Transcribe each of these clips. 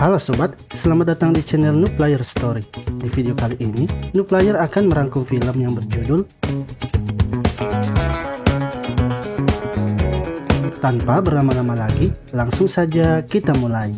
Halo sobat, selamat datang di channel Noob Player Story. Di video kali ini, Noob Player akan merangkum film yang berjudul Tanpa berlama-lama lagi, langsung saja kita mulai.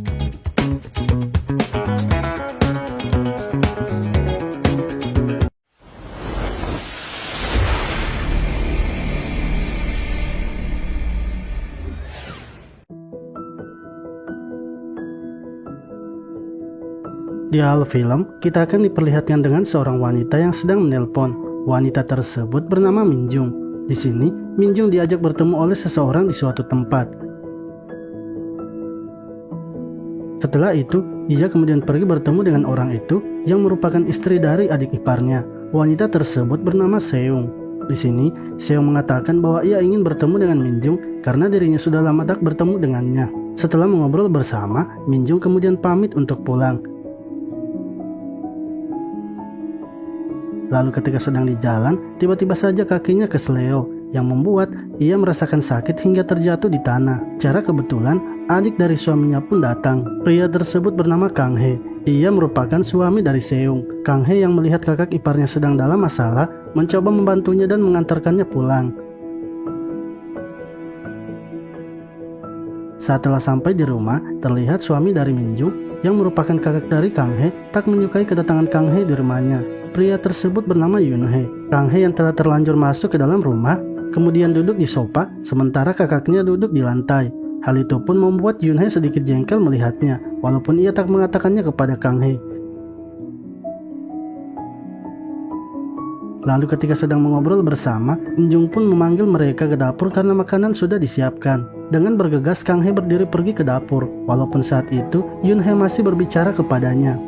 Di awal film, kita akan diperlihatkan dengan seorang wanita yang sedang menelpon. Wanita tersebut bernama Minjung. Di sini, Minjung diajak bertemu oleh seseorang di suatu tempat. Setelah itu, ia kemudian pergi bertemu dengan orang itu yang merupakan istri dari adik iparnya. Wanita tersebut bernama Seung. Di sini, Seung mengatakan bahwa ia ingin bertemu dengan Minjung karena dirinya sudah lama tak bertemu dengannya. Setelah mengobrol bersama, Minjung kemudian pamit untuk pulang. Lalu ketika sedang di jalan, tiba-tiba saja kakinya kesleo, yang membuat ia merasakan sakit hingga terjatuh di tanah. Secara kebetulan, adik dari suaminya pun datang. Pria tersebut bernama Kang He. Ia merupakan suami dari Seung. Kang He yang melihat kakak iparnya sedang dalam masalah, mencoba membantunya dan mengantarkannya pulang. Saat telah sampai di rumah, terlihat suami dari Minjung, yang merupakan kakak dari Kang He, tak menyukai kedatangan Kang He di rumahnya. Pria tersebut bernama Yun He. Kang He yang telah terlanjur masuk ke dalam rumah, kemudian duduk di sofa, sementara kakaknya duduk di lantai. Hal itu pun membuat Yun He sedikit jengkel melihatnya, walaupun ia tak mengatakannya kepada Kang He. Lalu ketika sedang mengobrol bersama, Minjung pun memanggil mereka ke dapur karena makanan sudah disiapkan. Dengan bergegas, Kang He berdiri pergi ke dapur, walaupun saat itu Yun He masih berbicara kepadanya.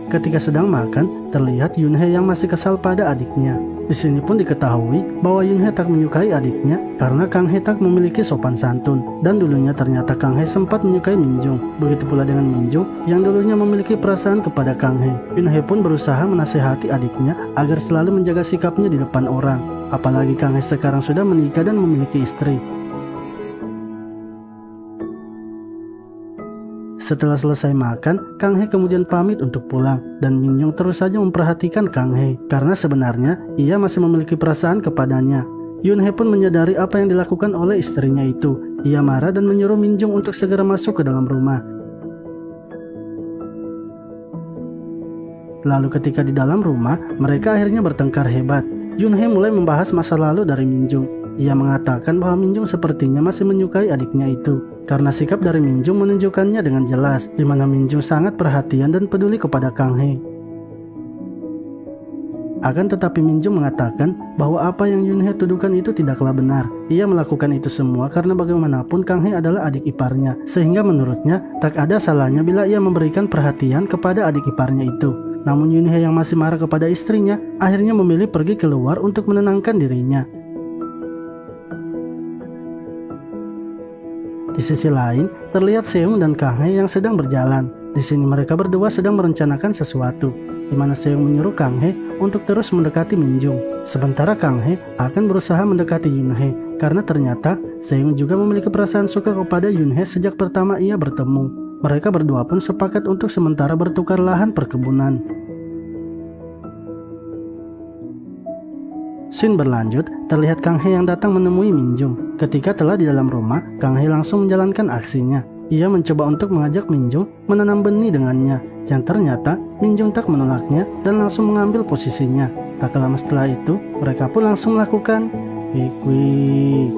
Ketika sedang makan, terlihat Yun He yang masih kesal pada adiknya. Di sini pun diketahui bahwa Yun He tak menyukai adiknya karena Kang He tak memiliki sopan santun. Dan dulunya ternyata Kang He sempat menyukai Minjung. Begitu pula dengan Minjung yang dulunya memiliki perasaan kepada Kang He. Yun He pun berusaha menasehati adiknya agar selalu menjaga sikapnya di depan orang. Apalagi Kang He sekarang sudah menikah dan memiliki istri. Setelah selesai makan, Kang He kemudian pamit untuk pulang, dan Minjung terus saja memperhatikan Kang He, karena sebenarnya ia masih memiliki perasaan kepadanya. Yun He pun menyadari apa yang dilakukan oleh istrinya itu. Ia marah dan menyuruh Minjung untuk segera masuk ke dalam rumah. Lalu ketika di dalam rumah, mereka akhirnya bertengkar hebat. Yun He mulai membahas masa lalu dari Minjung. Ia mengatakan bahwa Minjung sepertinya masih menyukai adiknya itu, karena sikap dari Minjung menunjukkannya dengan jelas, di mana Minjung sangat perhatian dan peduli kepada Kang He. Akan tetapi Minjung mengatakan bahwa apa yang Yun He tuduhkan itu tidaklah benar. Ia melakukan itu semua karena bagaimanapun Kang He adalah adik iparnya, sehingga menurutnya tak ada salahnya bila ia memberikan perhatian kepada adik iparnya itu. Namun Yun He yang masih marah kepada istrinya, akhirnya memilih pergi keluar untuk menenangkan dirinya. Di sisi lain, terlihat Seung dan Kang He yang sedang berjalan. Di sini mereka berdua sedang merencanakan sesuatu, di mana Seung menyuruh Kang He untuk terus mendekati Minjung. Sementara Kang He akan berusaha mendekati Yun He, karena ternyata Seung juga memiliki perasaan suka kepada Yun He sejak pertama ia bertemu. Mereka berdua pun sepakat untuk sementara bertukar lahan perkebunan. Scene berlanjut, terlihat Kang He yang datang menemui Minjung. Ketika telah di dalam rumah, Kang He langsung menjalankan aksinya. Ia mencoba untuk mengajak Minjung menanam benih dengannya, yang ternyata Minjung tak menolaknya dan langsung mengambil posisinya. Tak lama setelah itu, mereka pun langsung melakukan wik-wik.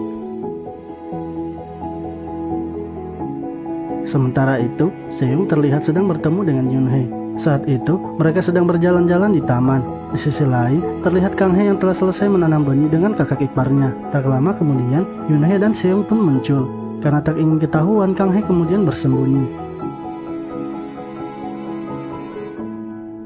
Sementara itu, Seung terlihat sedang bertemu dengan Yun He. Saat itu, mereka sedang berjalan-jalan di taman. Di sisi lain, terlihat Kang He yang telah selesai menanam benih dengan kakak iparnya. Tak lama kemudian, Yun He dan Seung pun muncul. Karena tak ingin ketahuan, Kang He kemudian bersembunyi.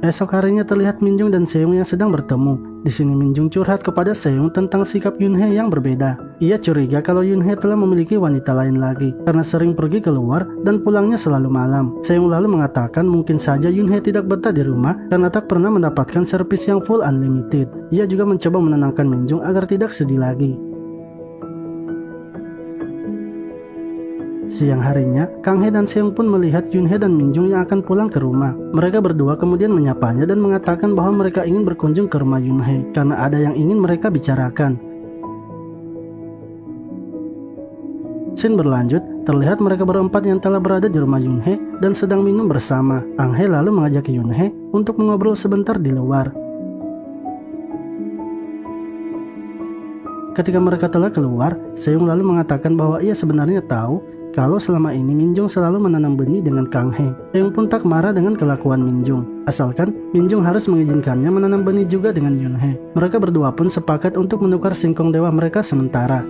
Esok harinya terlihat Minjung dan Seung yang sedang bertemu. Di sini Minjung curhat kepada Seung tentang sikap Yun He yang berbeda. Ia curiga kalau Yun He telah memiliki wanita lain lagi karena sering pergi keluar dan pulangnya selalu malam. Seung lalu mengatakan mungkin saja Yun He tidak betah di rumah karena tak pernah mendapatkan servis yang full unlimited. Ia juga mencoba menenangkan Minjung agar tidak sedih lagi. Siang harinya, Kang He dan Seung pun melihat Yunhee dan Minjung yang akan pulang ke rumah. Mereka berdua kemudian menyapanya dan mengatakan bahwa mereka ingin berkunjung ke rumah Yunhee karena ada yang ingin mereka bicarakan. Scene berlanjut, terlihat mereka berempat yang telah berada di rumah Yunhee dan sedang minum bersama. Kang He lalu mengajak Yunhee untuk mengobrol sebentar di luar. Ketika mereka telah keluar, Seung lalu mengatakan bahwa ia sebenarnya tahu kalau selama ini Minjung selalu menanam benih dengan Kang He. Seung pun tak marah dengan kelakuan Minjung, asalkan Minjung harus mengizinkannya menanam benih juga dengan Yunhee. Mereka berdua pun sepakat untuk menukar singkong dewa mereka sementara.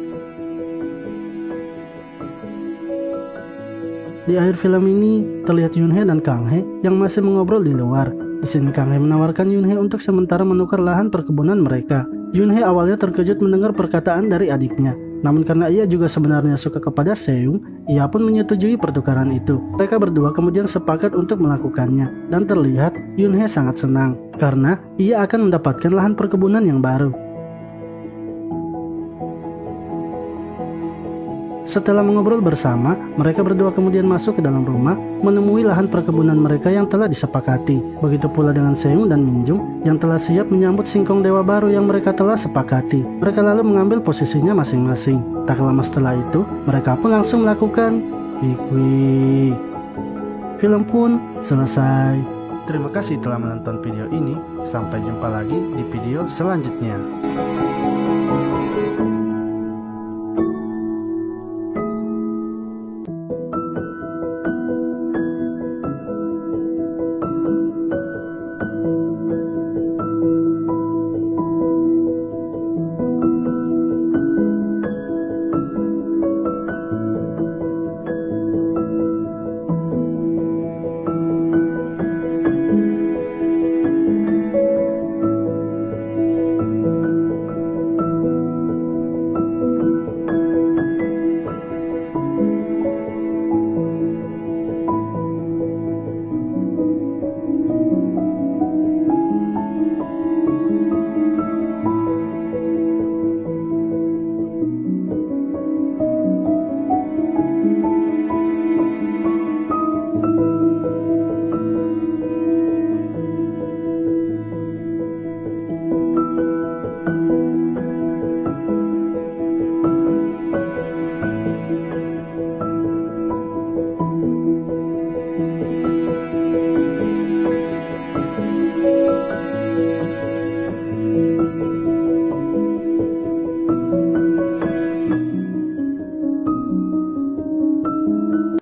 Di akhir film ini, terlihat Yunhee dan Kang He yang masih mengobrol di luar. Di sini Kang He menawarkan Yunhee untuk sementara menukar lahan perkebunan mereka. Yunhee awalnya terkejut mendengar perkataan dari adiknya. Namun karena ia juga sebenarnya suka kepada Seung, ia pun menyetujui pertukaran itu. Mereka berdua kemudian sepakat untuk melakukannya. Dan terlihat Yunhee sangat senang karena ia akan mendapatkan lahan perkebunan yang baru. Setelah mengobrol bersama, mereka berdua kemudian masuk ke dalam rumah, menemui lahan perkebunan mereka yang telah disepakati. Begitu pula dengan Seung dan Minjung yang telah siap menyambut singkong dewa baru yang mereka telah sepakati. Mereka lalu mengambil posisinya masing-masing. Tak lama setelah itu, mereka pun langsung melakukan wik-wik. Film pun selesai. Terima kasih telah menonton video ini. Sampai jumpa lagi di video selanjutnya.